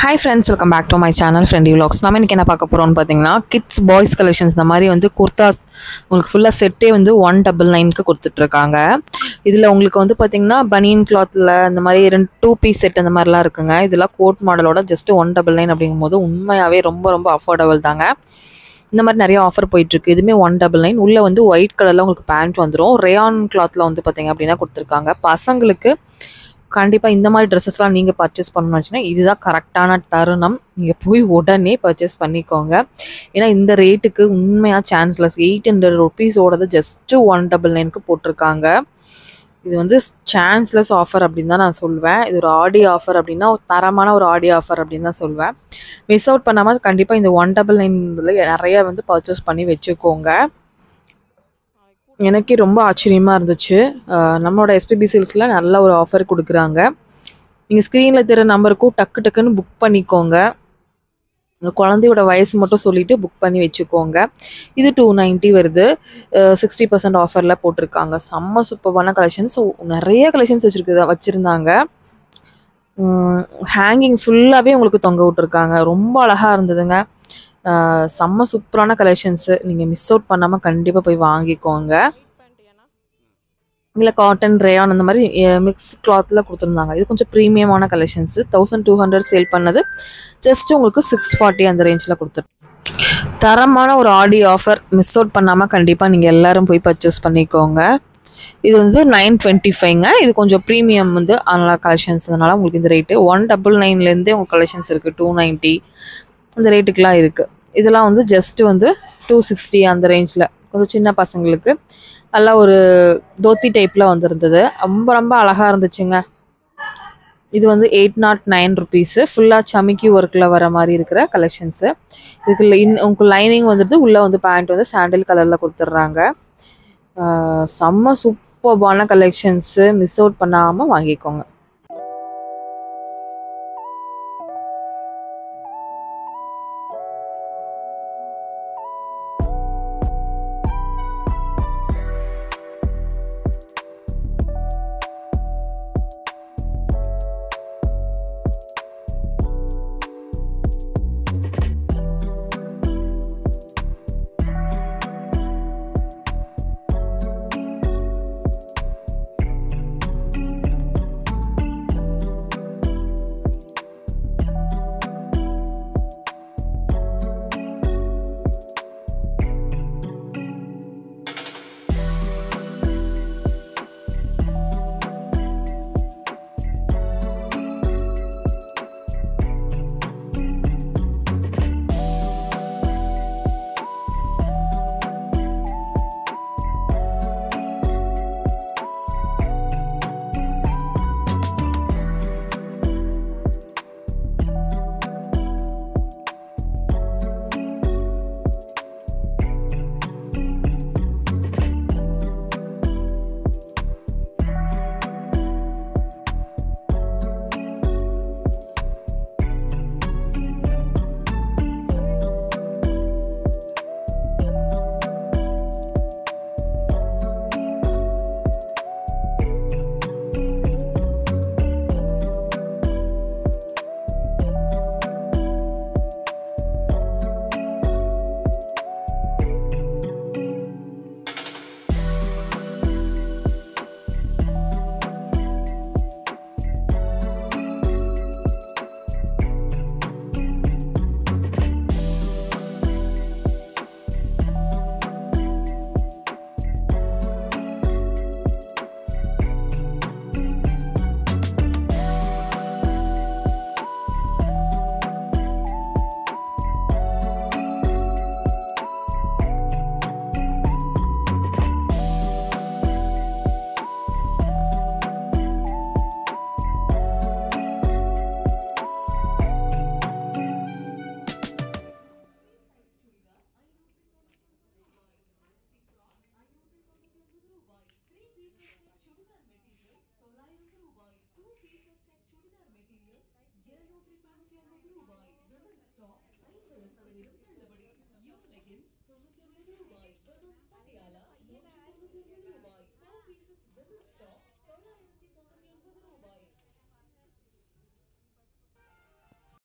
Hi friends, welcome back to my channel Friendly Vlogs. நம்ம இன்னைக்கு என்ன பார்க்க போறோம்னு பாத்தீங்கன்னா kids boys collections இந்த மாதிரி வந்து குர்தாஸ் உங்களுக்கு ஃபுல்லா செட்டே வந்து 199 க்கு கொடுத்துட்டு இருக்காங்க. இதுல உங்களுக்கு வந்து பாத்தீங்கன்னா பனியன் கிளாத்ல இந்த மாதிரி 2 பீஸ் செட் அந்த மாதிரிலாம் இருக்குங்க. இதெல்லாம் கோட் மாடலோட just 199 அப்படிங்கும்போது உண்மையாவே ரொம்ப அஃபோர்டபிள் தாங்க. இந்த மாதிரி நிறைய ஆஃபர் போயிட்டு இருக்கு. இதுமே 199 உள்ள வந்து ஒயிட் கலர்ல உங்களுக்கு பேண்ட் வந்துரும். ரேயான் கிளாத்ல வந்து பாத்தீங்க அப்படினா கொடுத்திருக்காங்க. பசங்களுக்கு கண்டிப்பா இந்த மாதிரி ட்ரெஸ்ஸஸ்லாம் நீங்க பர்ச்சேஸ் பண்ணனும்னு வெச்சீனா இதுதான் கரெக்ட்டான தருணம். நீங்க போய் உடனே பர்ச்சேஸ் பண்ணிக்கோங்க. ஏனா இந்த ரேட்டுக்கு உண்மையா சான்ஸ்லெஸ். 800 rupees ஓடது just 199 க்கு போட்டுருக்காங்க. இது வந்து சான்ஸ்லெஸ் ஆஃபர் அப்படினு தான் நான் சொல்வேன். இது ஒரு ஆடி ஆஃபர் அப்படினா ஒரு தரமான ஒரு ஆடி ஆஃபர் அப்படினு தான் சொல்வேன். மிஸ் அவுட் பண்ணாம கண்டிப்பா இந்த 199ல நிறைய வந்து பர்ச்சேஸ் பண்ணி வெச்சுக்கோங்க. எனக்கே ரொம்ப ஆச்சரியமா இருந்துச்சு. நம்மளோட SPB சேல்ஸ்ல நல்ல ஒரு ஆஃபர் கொடுக்குறாங்க. நீங்க ஸ்கிரீன்ல தெரிய நம்பருக்கு டக்குன்னு புக் பண்ணிக்கோங்க. உங்க குழந்தையோட வயசு மட்டும் சொல்லிட்டு புக் பண்ணி வெச்சுக்கோங்க. இது 290 வருது. 60% ஆஃபர்ல போட்டுருக்காங்க. செம்ம சூப்பரான கலெக்ஷன்ஸ். நிறைய கலெக்ஷன்ஸ் வச்சிருந்தாங்க. ஹேங்கிங் ஃபுல்லாவே உங்களுக்கு தொங்க விட்டுருக்காங்க. ரொம்ப அழகா இருந்ததுங்க. செம்ம சூப்பரான கலெக்ஷன்ஸ். நீங்க மிஸ் அவுட் பண்ணாம கண்டிப்பா போய் வாங்கிக்கோங்க. இல்ல காட்டன் ரேயான் அந்த மாதிரி மிக்ஸ் கிளாத்ல கொடுத்திருந்தாங்க. இது கொஞ்சம் பிரீமியமான கலெக்ஷன்ஸ். 1200 சேல் பண்ணது ஜஸ்ட் உங்களுக்கு 640 அந்த ரேஞ்சில கொடுத்துரு. தரமான ஒரு ஆடி ஆஃபர். மிஸ் அவுட் பண்ணாம கண்டிப்பா நீங்க எல்லாரும் போய் பர்ச்சேஸ் பண்ணிக்கோங்க. இது வந்து 925ங்க. இது கொஞ்சம் பிரீமியம் வந்து அதனால கலெக்ஷன்ஸ்னால உங்களுக்கு இந்த ரேட் 199ல இருந்தே உங்களுக்கு கலெக்ஷன்ஸ் இருக்கு. 290 அந்த ரேட்டுக்குலாம் இருக்கு. இதெல்லாம் வந்து ஜஸ்ட் வந்து 260 அந்த ரேஞ்சில் கொஞ்சம் சின்ன பசங்களுக்கு நல்லா ஒரு தோத்தி டைப்பில் வந்துருந்தது. ரொம்ப அழகாக இருந்துச்சுங்க. இது வந்து 809 rupees. ஃபுல்லாக சமிக்கி ஒர்க்கில் வர மாதிரி இருக்கிற கலெக்ஷன்ஸு. இதுக்கு உங்களுக்கு லைனிங் வந்துடுது. உள்ளே வந்து பேண்ட் வந்து சாண்டில் கலரில் கொடுத்துட்றாங்க. செம்ம சூப்பர்பான கலெக்ஷன்ஸு. மிஸ் அவுட் பண்ணாமல் வாங்கிக்கோங்க.